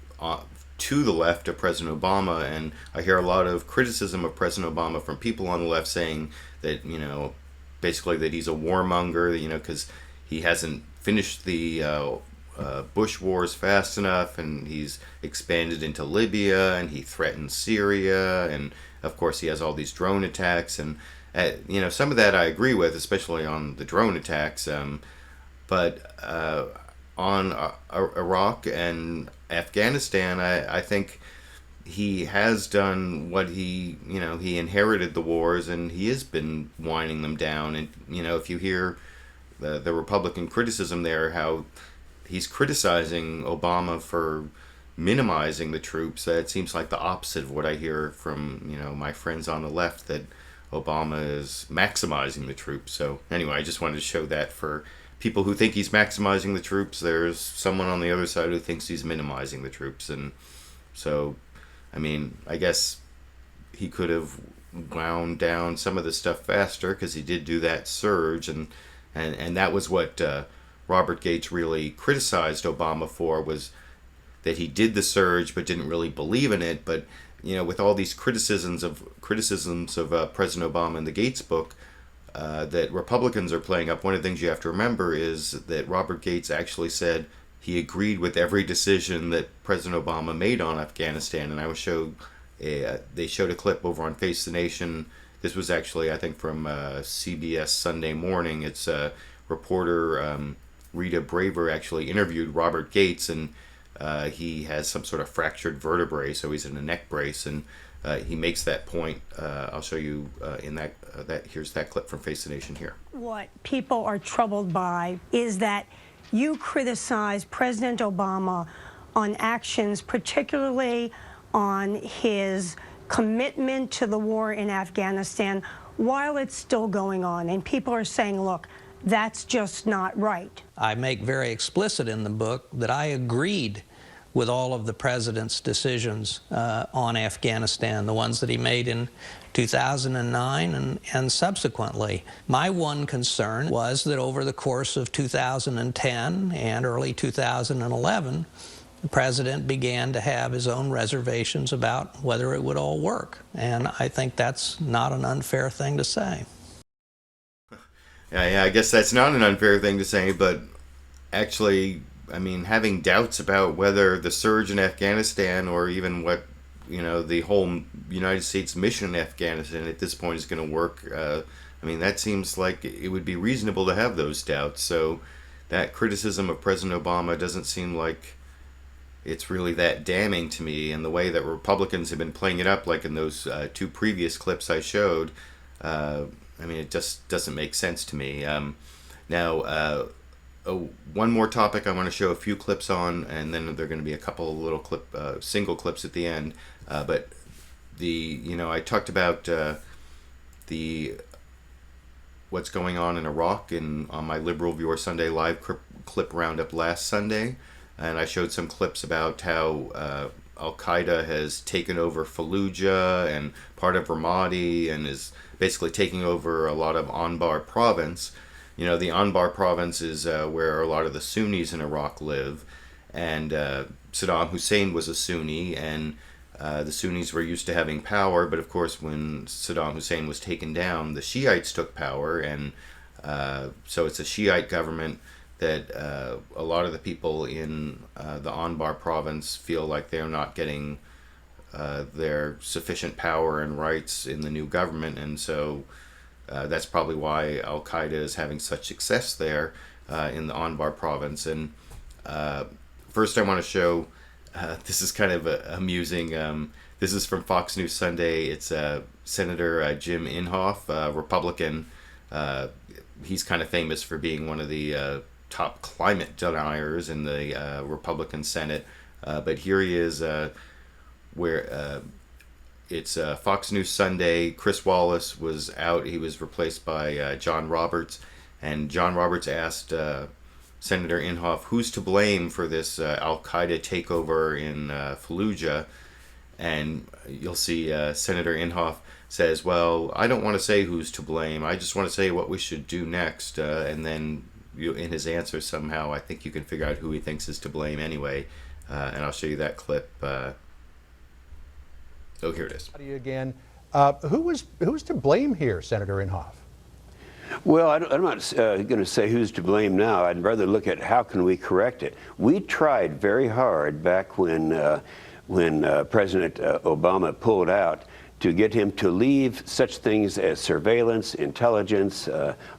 to the left of President Obama, and I hear a lot of criticism of President Obama from people on the left saying that basically that he's a warmonger, because he hasn't finished the Bush wars fast enough, and he's expanded into Libya, and he threatens Syria, and of course he has all these drone attacks, and some of that I agree with, especially on the drone attacks. But on Iraq and Afghanistan, I think he has done what he inherited the wars, and he has been winding them down. And, if you hear the Republican criticism there, how he's criticizing Obama for minimizing the troops, it seems like the opposite of what I hear from, my friends on the left, that Obama is maximizing the troops. So anyway, I just wanted to show that for people who think he's maximizing the troops. There's someone on the other side who thinks he's minimizing the troops. And so, I guess he could have wound down some of the stuff faster, because he did do that surge. And that was what Robert Gates really criticized Obama for, was that he did the surge but didn't really believe in it. But with all these criticisms of President Obama in the Gates book that Republicans are playing up, one of the things you have to remember is that Robert Gates actually said he agreed with every decision that President Obama made on Afghanistan. And I will show they showed a clip over on Face the Nation. This was actually, I think, from CBS Sunday Morning. It's reporter Rita Braver actually interviewed Robert Gates, and he has some sort of fractured vertebrae, so he's in a neck brace, and he makes that point. I'll show you in that here's that clip from Face the Nation here. What people are troubled by is that you criticize President Obama on actions, particularly on his commitment to the war in Afghanistan while it's still going on. And people are saying, look, that's just not right. I make very explicit in the book that I agreed with all of the president's decisions on Afghanistan, the ones that he made in 2009 and subsequently. My one concern was that over the course of 2010 and early 2011, the president began to have his own reservations about whether it would all work. And I think that's not an unfair thing to say. Yeah, I guess that's not an unfair thing to say, but actually, having doubts about whether the surge in Afghanistan or even what, the whole United States mission in Afghanistan at this point is going to work, that seems like it would be reasonable to have those doubts. So that criticism of President Obama doesn't seem like it's really that damning to me, and the way that Republicans have been playing it up, like in those two previous clips I showed, I mean, it just doesn't make sense to me. Now, one more topic I want to show a few clips on, and then there are going to be a couple of little single clips at the end. But I talked about what's going on in Iraq on my LiberalViewer Sunday Live clip roundup last Sunday. And I showed some clips about how Al-Qaeda has taken over Fallujah and part of Ramadi and is basically taking over a lot of Anbar province. The Anbar province is where a lot of the Sunnis in Iraq live. And Saddam Hussein was a Sunni, and the Sunnis were used to having power. But of course, when Saddam Hussein was taken down, the Shiites took power. And so it's a Shiite government that a lot of the people in the Anbar province feel like they're not getting their sufficient power and rights in the new government, and so that's probably why Al-Qaeda is having such success there in the Anbar province. And first I want to show, this is kind of amusing, this is from Fox News Sunday. It's Senator Jim Inhofe, Republican. He's kind of famous for being one of the top climate deniers in the Republican Senate, but here he is where it's Fox News Sunday. Chris Wallace was out. He was replaced by John Roberts, and John Roberts asked Senator Inhofe who's to blame for this Al-Qaeda takeover in Fallujah, and you'll see Senator Inhofe says, well, I don't want to say who's to blame, I just want to say what we should do next, and then in his answer somehow I think you can figure out who he thinks is to blame anyway, and I'll show you that clip. Oh, here it is. Again, who's to blame here, Senator Inhofe? Well, I'm not going to say who's to blame now. I'd rather look at how can we correct it. We tried very hard back when President Obama pulled out to get him to leave such things as surveillance, intelligence,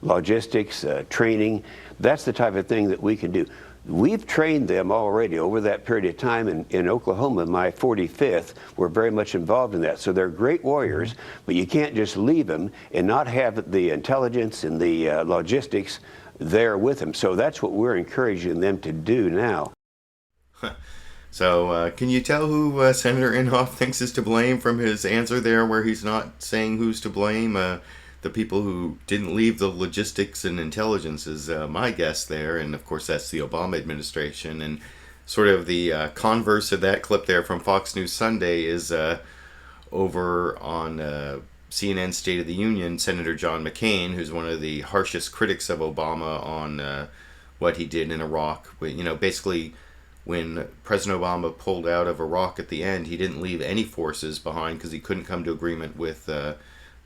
logistics, training. That's the type of thing that we can do. We've trained them already over that period of time in Oklahoma. My 45th were very much involved in that. So they're great warriors, but you can't just leave them and not have the intelligence and the logistics there with them. So that's what we're encouraging them to do now. So can you tell who Senator Inhofe thinks is to blame from his answer there, where he's not saying who's to blame? The people who didn't leave the logistics and intelligence is my guess there, and of course that's the Obama administration. And sort of the converse of that clip there from Fox News Sunday is over on CNN State of the Union, Senator John McCain, who's one of the harshest critics of Obama on what he did in Iraq. Basically, when President Obama pulled out of Iraq at the end, he didn't leave any forces behind because he couldn't come to agreement with the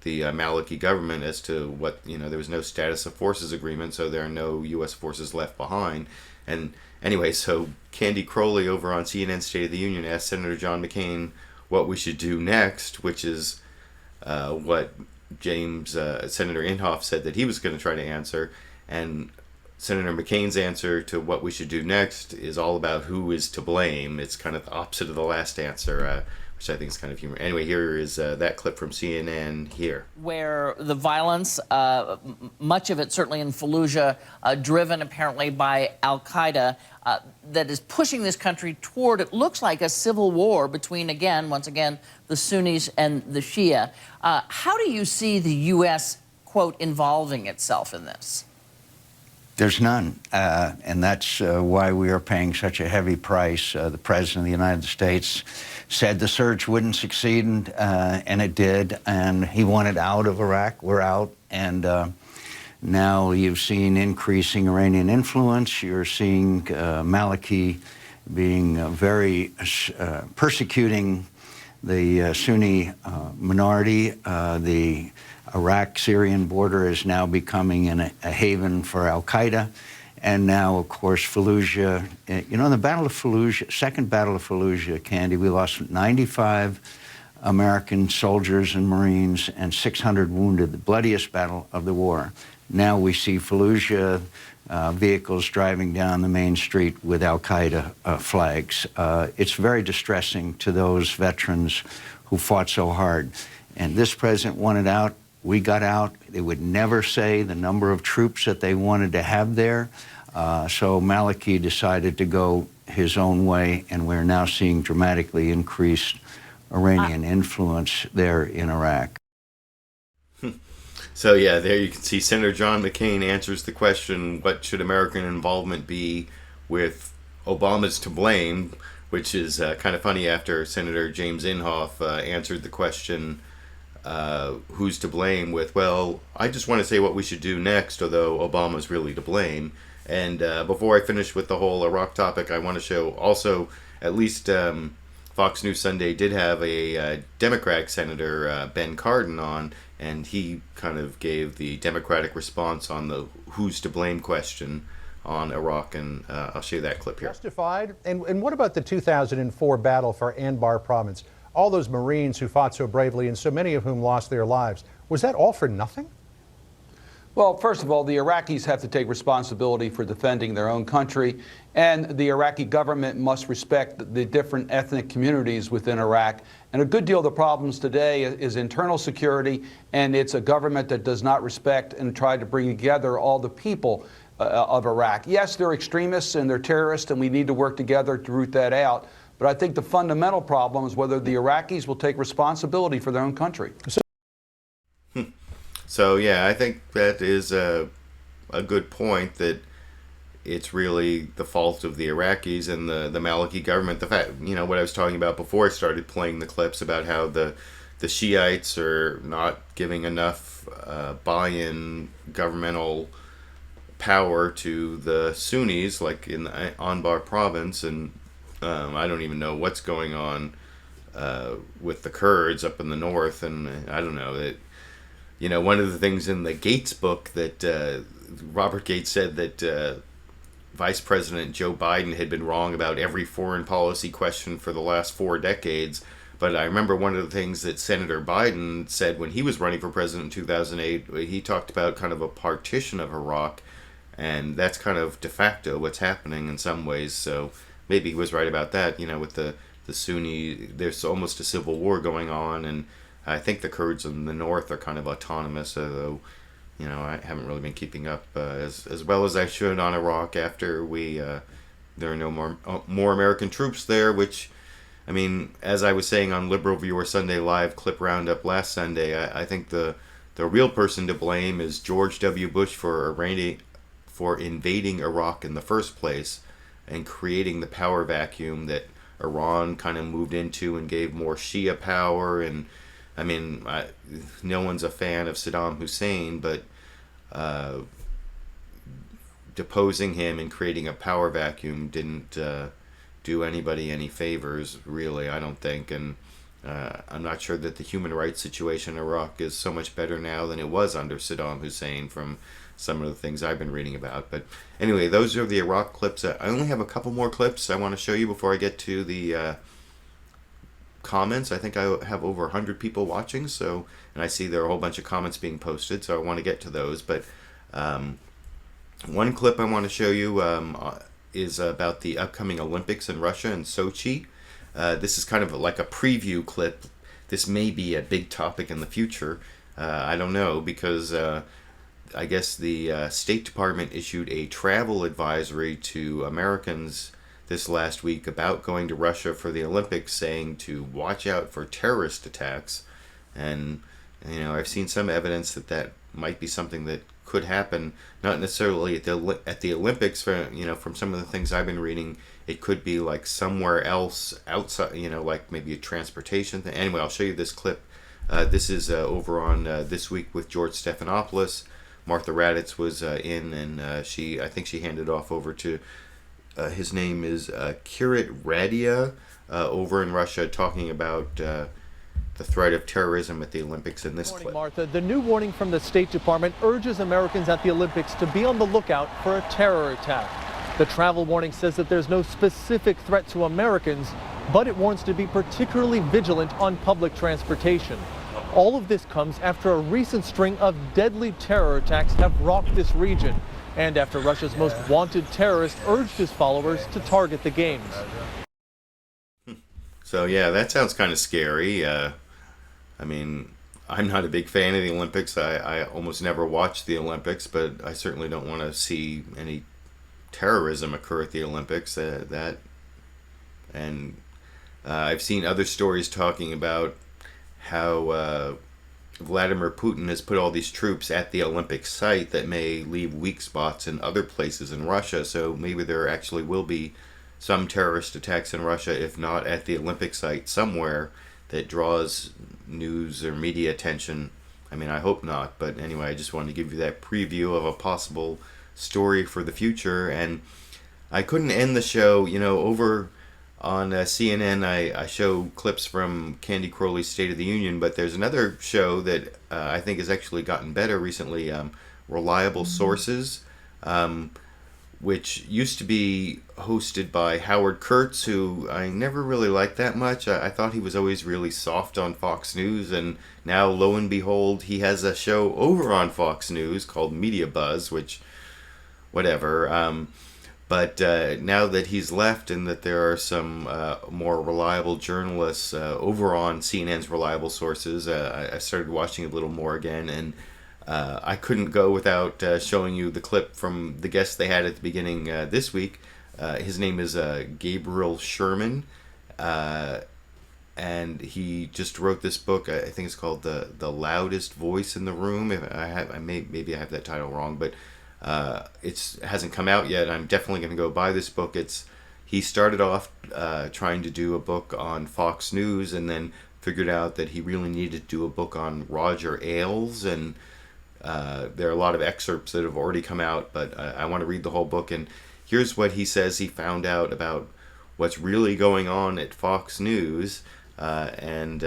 Maliki government as to what, there was no status of forces agreement, so there are no U.S. forces left behind. And anyway, so Candy Crowley over on CNN State of the Union asked Senator John McCain what we should do next, which is what Senator Inhofe said that he was going to try to answer. And Senator McCain's answer to what we should do next is all about who is to blame. It's kind of the opposite of the last answer, which I think is kind of humorous. Anyway, here is that clip from CNN here. Where the violence, much of it certainly in Fallujah, driven apparently by Al-Qaeda, that is pushing this country toward, it looks like, a civil war between, once again, the Sunnis and the Shia. How do you see the U.S., quote, involving itself in this? There's none, and that's why we are paying such a heavy price. The President of the United States said the surge wouldn't succeed, and it did, and he wanted out of Iraq. We're out, and now you've seen increasing Iranian influence. You're seeing Maliki being very persecuting the Sunni minority. The Iraq-Syrian border is now becoming a haven for Al-Qaeda. And now, of course, Fallujah. In the Battle of Fallujah, Second Battle of Fallujah, Candy, we lost 95 American soldiers and Marines and 600 wounded, the bloodiest battle of the war. Now we see Fallujah, vehicles driving down the main street with Al-Qaeda flags. It's very distressing to those veterans who fought so hard. And this president wanted out. We got out. They would never say the number of troops that they wanted to have there. So Maliki decided to go his own way, and we're now seeing dramatically increased Iranian influence there in Iraq. So yeah, there you can see Senator John McCain answers the question, what should American involvement be with Obama's to blame, which is kind of funny after Senator James Inhofe answered the question, who's to blame with, well, I just want to say what we should do next, although Obama's really to blame. And before I finish with the whole Iraq topic, I want to show also, at least Fox News Sunday did have a Democratic Senator, Ben Cardin, on, and he kind of gave the Democratic response on the who's to blame question on Iraq, and I'll show you that clip here. Justified? And what about the 2004 battle for Anbar province? All those Marines who fought so bravely and so many of whom lost their lives. Was that all for nothing? Well, first of all, the Iraqis have to take responsibility for defending their own country, and the Iraqi government must respect the different ethnic communities within Iraq. And a good deal of the problems today is internal security, and it's a government that does not respect and try to bring together all the people of Iraq. Yes, they're extremists and they're terrorists, and we need to work together to root that out. But I think the fundamental problem is whether the Iraqis will take responsibility for their own country. So yeah, I think that is a good point, that it's really the fault of the Iraqis and the Maliki government. The fact, you know, what I was talking about before I started playing the clips about how the Shiites are not giving enough buy-in governmental power to the Sunnis, like in the Anbar province, and I don't even know what's going on with the Kurds up in the north, and I don't know that. You know, one of the things in the Gates book that Robert Gates said that Vice President Joe Biden had been wrong about every foreign policy question for the last 4 decades. But I remember one of the things that Senator Biden said when he was running for president in 2008, he talked about kind of a partition of Iraq, and that's kind of de facto what's happening in some ways. So maybe he was right about that, you know, with the Sunni, there's almost a civil war going on, and I think the Kurds in the north are kind of autonomous, although, you know, I haven't really been keeping up as well as I should on Iraq after there are no more American troops there, which, I mean, as I was saying on LiberalViewer Sunday Live Clip Roundup last Sunday, I think the real person to blame is George W. Bush for invading Iraq in the first place and creating the power vacuum that Iran kind of moved into and gave more Shia power. And I mean, no one's a fan of Saddam Hussein, but deposing him and creating a power vacuum didn't do anybody any favors, really, I don't think. And I'm not sure that the human rights situation in Iraq is so much better now than it was under Saddam Hussein from some of the things I've been reading about. But anyway, those are the Iraq clips. I only have a couple more clips I want to show you before I get to the comments. I think I have over 100 people watching, so, and I see there are a whole bunch of comments being posted, so I want to get to those. But one clip I want to show you is about the upcoming Olympics in Russia and Sochi. This is kind of like a preview clip. This may be a big topic in the future. I don't know, because I guess the State Department issued a travel advisory to Americans this last week about going to Russia for the Olympics, saying to watch out for terrorist attacks. And, you know, I've seen some evidence that that might be something that could happen, not necessarily at the Olympics, you know, from some of the things I've been reading. It could be like somewhere else outside, you know, like maybe a transportation thing. Anyway, I'll show you this clip. This is over on This Week with George Stephanopoulos. Martha Raddatz was in, and I think she handed off over to, his name is Kirit Radia, over in Russia, talking about the threat of terrorism at the Olympics in this clip. Martha, the new warning from the State Department urges Americans at the Olympics to be on the lookout for a terror attack. The travel warning says that there's no specific threat to Americans, but it warns to be particularly vigilant on public transportation. All of this comes after a recent string of deadly terror attacks have rocked this region. and after Russia's most wanted terrorist urged his followers to target the games. So yeah, that sounds kind of scary. I mean, I'm not a big fan of the Olympics. I almost never watch the Olympics, but I certainly don't want to see any terrorism occur at the Olympics. I've seen other stories talking about how Vladimir Putin has put all these troops at the Olympic site that may leave weak spots in other places in Russia. So maybe there actually will be some terrorist attacks in Russia, if not at the Olympic site somewhere, that draws news or media attention. I mean, I hope not, but anyway, I just wanted to give you that preview of a possible story for the future. And I couldn't end the show, over on CNN, I show clips from Candy Crowley's State of the Union, but there's another show that I think has actually gotten better recently, Reliable Sources, which used to be hosted by Howard Kurtz, who I never really liked that much. I thought he was always really soft on Fox News, and now, lo and behold, he has a show over on Fox News called Media Buzz, which, whatever. But now that he's left and that there are some more reliable journalists over on CNN's Reliable Sources, I started watching a little more again, and I couldn't go without showing you the clip from the guest they had at the beginning this week. His name is Gabriel Sherman, and he just wrote this book. I think it's called The Loudest Voice in the Room. Maybe I have that title wrong, but it hasn't come out yet. I'm definitely going to go buy this book. He started off trying to do a book on Fox News, and then figured out that he really needed to do a book on Roger Ailes, and there are a lot of excerpts that have already come out, but I want to read the whole book. And here's what he says he found out about what's really going on at Fox News, and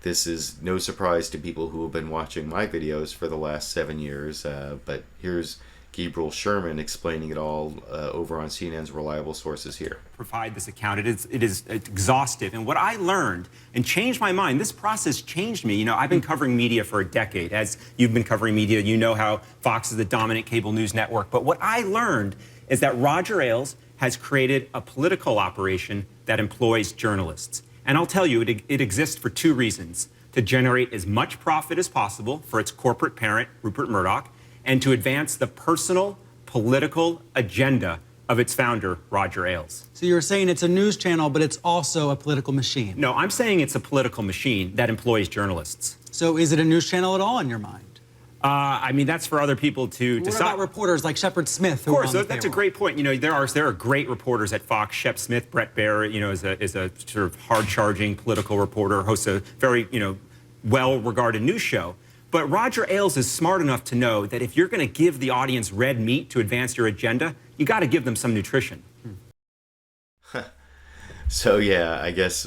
this is no surprise to people who have been watching my videos for the last 7 years, but here's Gabriel Sherman explaining it all over on CNN's Reliable Sources here. Provide this account. It is exhaustive. And what I learned and changed my mind, this process changed me. I've been covering media for a decade. As you've been covering media, you know how Fox is the dominant cable news network. But what I learned is that Roger Ailes has created a political operation that employs journalists. And I'll tell you, it exists for two reasons: to generate as much profit as possible for its corporate parent, Rupert Murdoch, and to advance the personal, political agenda of its founder, Roger Ailes. So you're saying it's a news channel, but it's also a political machine? No, I'm saying it's a political machine that employs journalists. So is it a news channel at all in your mind? I mean, that's for other people to decide. What about reporters like Shepard Smith? Of course, that's a great point. There are great reporters at Fox. Shep Smith, Brett Baer, is a sort of hard-charging political reporter, hosts a very, well-regarded news show. But Roger Ailes is smart enough to know that if you're going to give the audience red meat to advance your agenda, you got to give them some nutrition. So yeah, I guess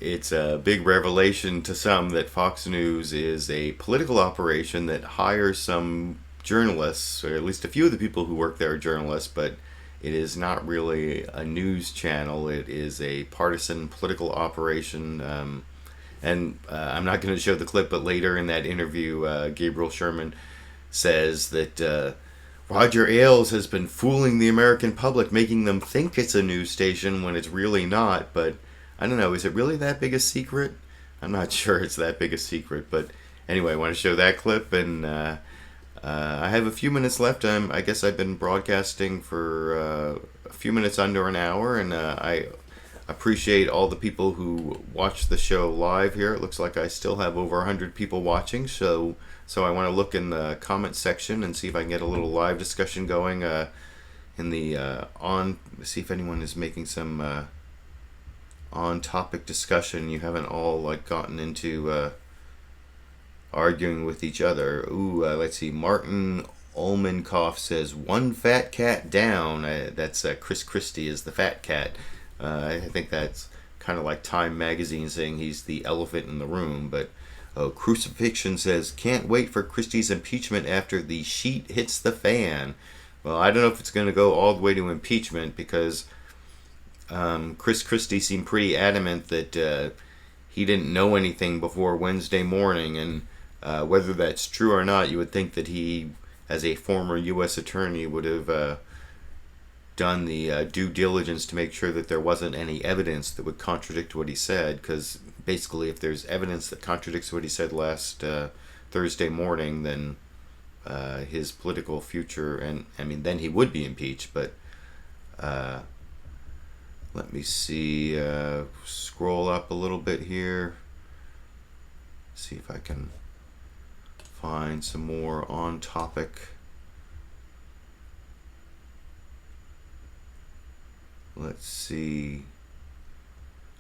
it's a big revelation to some that Fox News is a political operation that hires some journalists, or at least a few of the people who work there are journalists, but it is not really a news channel. It is a partisan political operation. And I'm not going to show the clip, but later in that interview, Gabriel Sherman says that Roger Ailes has been fooling the American public, making them think it's a news station when it's really not. But I don't know, is it really that big a secret? I'm not sure it's that big a secret. But anyway, I want to show that clip, and I have a few minutes left. I guess I've been broadcasting for a few minutes under an hour, and I appreciate all the people who watch the show live here. It looks like I still have over 100 people watching, so I want to look in the comment section and see if I can get a little live discussion going in the see if anyone is making some on-topic discussion. You haven't all gotten into arguing with each other. Let's see. Martin Olmenkoff says, "One fat cat down." That's Chris Christie is the fat cat. I think that's kind of like Time magazine saying he's the elephant in the room. But Crucifixion says, "Can't wait for Christie's impeachment after the sheet hits the fan." Well, I don't know if it's going to go all the way to impeachment, because Chris Christie seemed pretty adamant that he didn't know anything before Wednesday morning, and whether that's true or not, you would think that he as a former U.S. attorney, would have done the due diligence to make sure that there wasn't any evidence that would contradict what he said, because basically if there's evidence that contradicts what he said last Thursday morning, then his political future, and I mean then he would be impeached. But let me see, scroll up a little bit here, see if I can find some more on topic. Let's see.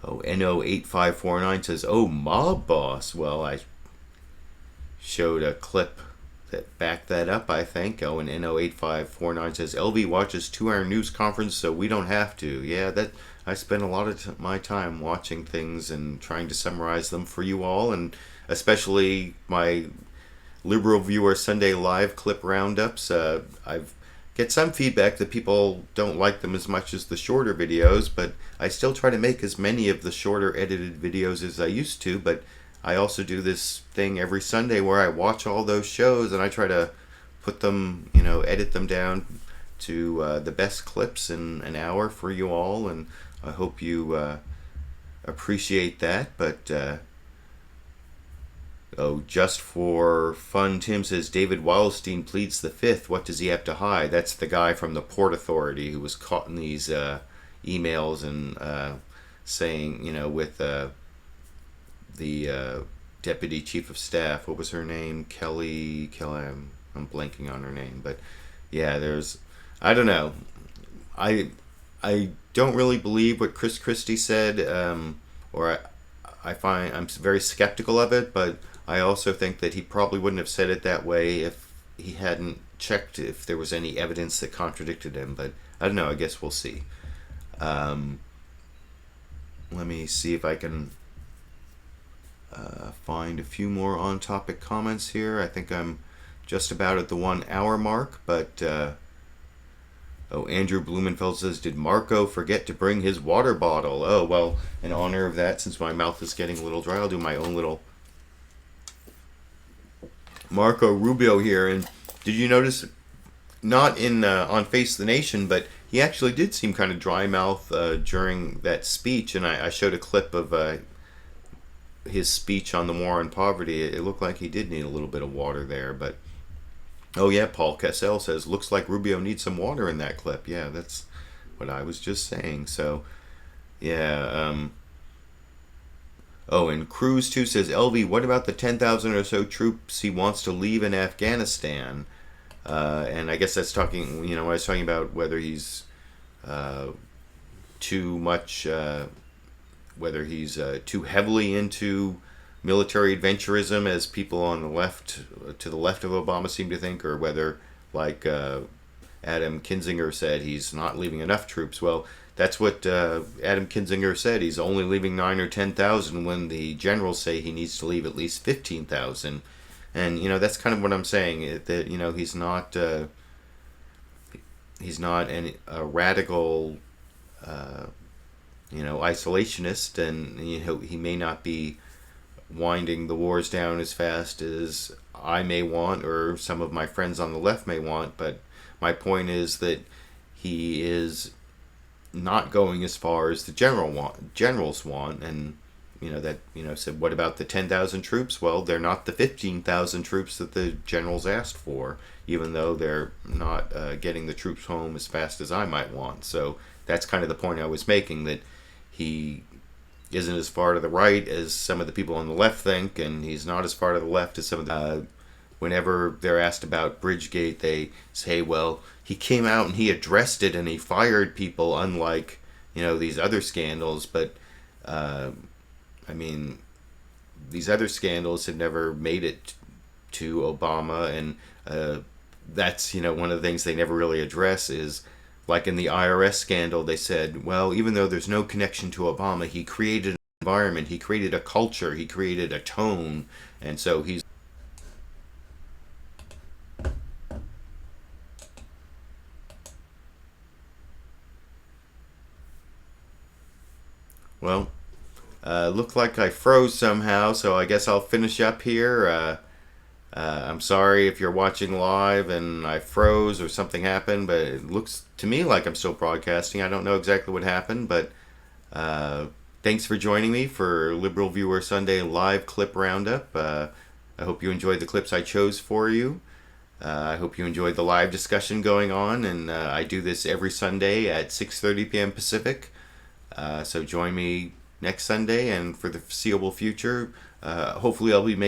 Oh, NO8549 says, "Oh, mob boss." Well, I showed a clip that backed that up, I think. Oh, and NO8549 says, "LV watches 2-hour news conference, so we don't have to." Yeah, that I spend a lot of my time watching things and trying to summarize them for you all, and especially my LiberalViewer Sunday live clip roundups. I've get some feedback that people don't like them as much as the shorter videos, but I still try to make as many of the shorter edited videos as I used to. But I also do this thing every Sunday where I watch all those shows and I try to put them, edit them down to the best clips in an hour for you all, and I hope you appreciate that. But oh, just for fun, Tim says, "David Wildstein pleads the fifth. What does he have to hide?" That's the guy from the Port Authority who was caught in these emails and saying, with the deputy chief of staff. What was her name? Kelly. I'm blanking on her name. But yeah, I don't know. I don't really believe what Christie said, or I find I'm very skeptical of it, but I also think that he probably wouldn't have said it that way if he hadn't checked if there was any evidence that contradicted him. But I don't know. I guess we'll see. Let me see if I can find a few more on-topic comments here. I think I'm just about at the 1 hour mark, but Andrew Blumenfeld says, "Did Marco forget to bring his water bottle?" Oh, well, in honor of that, since my mouth is getting a little dry, I'll do my own little Marco Rubio here. And did you notice, not in on Face the Nation, but he actually did seem kind of dry mouth during that speech, and I showed a clip of his speech on the war on poverty. It looked like he did need a little bit of water there. But oh yeah, Paul Cassell says, "Looks like Rubio needs some water in that clip." Yeah, that's what I was just saying. So yeah. Oh, and Cruz too says, "LV, what about the 10,000 or so troops he wants to leave in Afghanistan?" And I guess that's talking, I was talking about whether he's too much, whether he's too heavily into military adventurism, as people on the left, to the left of Obama, seem to think, or whether, like Adam Kinzinger said, he's not leaving enough troops. Well, that's what Adam Kinzinger said. He's only leaving 9,000 or 10,000 when the generals say he needs to leave at least 15,000. And that's kind of what I'm saying. That he's not a radical, isolationist, and he may not be winding the wars down as fast as I may want, or some of my friends on the left may want. But my point is that he is not going as far as the generals want, and said, what about the 10,000 troops? Well, they're not the 15,000 troops that the generals asked for, even though they're not getting the troops home as fast as I might want. So that's kind of the point I was making, that he isn't as far to the right as some of the people on the left think, and he's not as far to the left as some of the whenever they're asked about BridgeGate, they say, well, he came out and he addressed it and he fired people, unlike these other scandals. But these other scandals have never made it to Obama, and that's one of the things they never really address is, like in the IRS scandal, they said, well, even though there's no connection to Obama, he created an environment, he created a culture, he created a tone, and so he's looked like I froze somehow, so I guess I'll finish up here. I'm sorry if you're watching live and I froze or something happened, but it looks to me like I'm still broadcasting. I don't know exactly what happened, but thanks for joining me for LiberalViewer Sunday live clip roundup. I hope you enjoyed the clips I chose for you. I hope you enjoyed the live discussion going on, and I do this every Sunday at 6:30 p.m. Pacific. So join me next Sunday, and for the foreseeable future, hopefully I'll be making